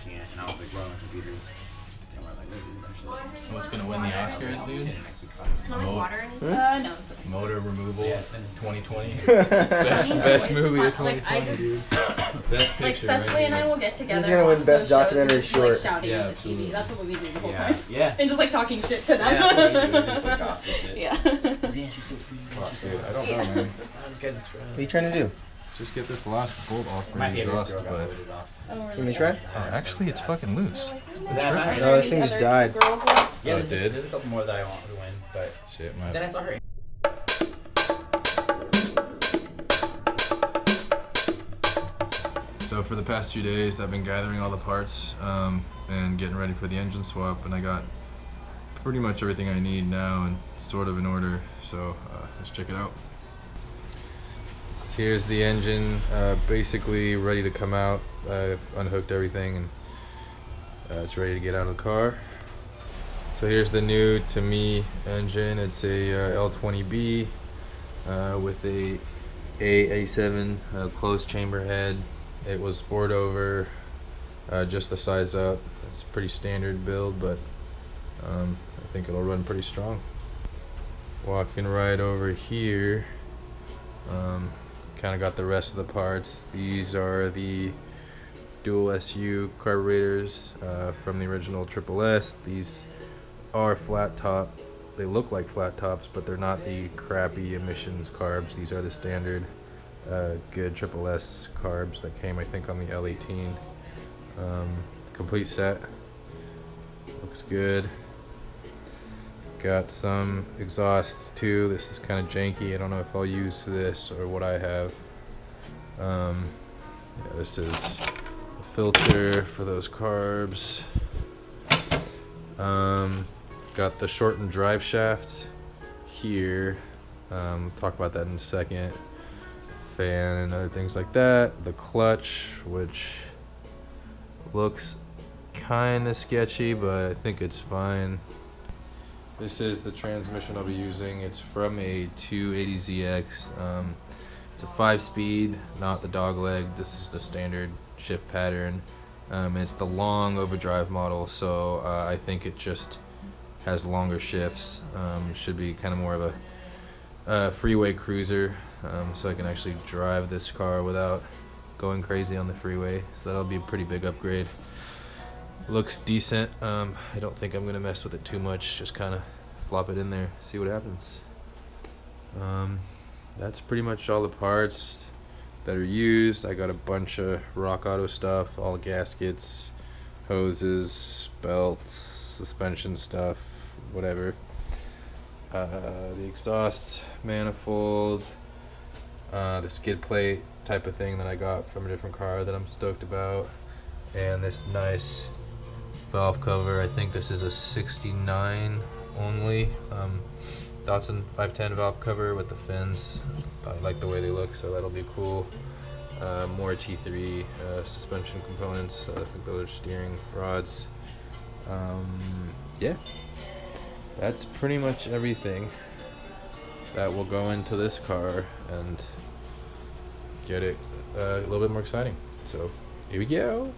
watching it, and I was like, "Well, on computers." And we're like, "This is actually." What's gonna win the Oscars, dude? Water or anything? No, it's okay. Motor removal, So, yeah, it's been 2020. Me best too, movie of it's fun. 2020, dude. Best Like picture. Cecily and I will get together. This is gonna win watch Best those shows Documentary and just be, like, Short. shouting Yeah, at the absolutely. TV. That's what we do the whole Yeah, time. yeah. And just like talking shit to them. Yeah, that's what we do. Just like gossip it. Yeah. Man, she's so pretty. Dude, I don't know, man. Oh, this guy's a scrub. What are you trying to do? Just get this last bolt off for My the favorite exhaust, girl got but voted off. Let me try? actually it's fucking loose. No, this thing just died. Yeah, Oh, it there's, did? there's a couple more that I want to win, but Shit, my then I saw her. So for the past few days, I've been gathering all the parts and getting ready for the engine swap, and I got pretty much everything I need now and sort of in order. So let's check it out. So here's the engine, basically ready to come out. I've unhooked everything and it's ready to get out of the car. So here's the new, to me, engine. It's a L20B with a A87 closed chamber head. It was bored over, just the size up. It's a pretty standard build, but I think it'll run pretty strong. Walking right over here, kind of got the rest of the parts. These are the dual SU carburetors from the original Triple S. These are flat top. They look like flat tops, but they're not the crappy emissions carbs. These are the standard good Triple S carbs that came, I think, on the L18. Complete set. Looks good. Got some exhaust too. This is kind of janky. I don't know if I'll use this or what I have. Yeah, this is a filter for those carbs. Got the shortened drive shaft here. Talk about that in a second. Fan and other things like that. The clutch, which looks kind of sketchy, but I think it's fine. This is the transmission I'll be using. It's from a 280ZX. It's a 5-speed, not the dog leg. This is the standard shift pattern. It's the long overdrive model, so I think it just has longer shifts. Should be kind of more of a freeway cruiser, so I can actually drive this car without going crazy on the freeway. So that'll be a pretty big upgrade. Looks decent. I don't think I'm gonna mess with it too much. Just kind of flop it in there, see what happens. That's pretty much all the parts that are used. I got a bunch of Rock Auto stuff, all gaskets, hoses, belts, suspension stuff, whatever. The exhaust manifold, the skid plate type of thing that I got from a different car that I'm stoked about, and this nice valve cover. I think this is a 69 only DATSUN 510 valve cover with the fins. I like the way they look, so that'll be cool. More T3 suspension components. I think those are steering rods. Yeah, that's pretty much everything that will go into this car and get it a little bit more exciting. So here we go.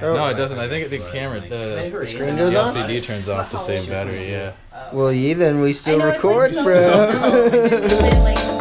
Oh. No, it doesn't. I think the camera, the screen goes on? LCD turns off to save battery. Yeah. Well, then we still I know, it's like record, so- bro. Like,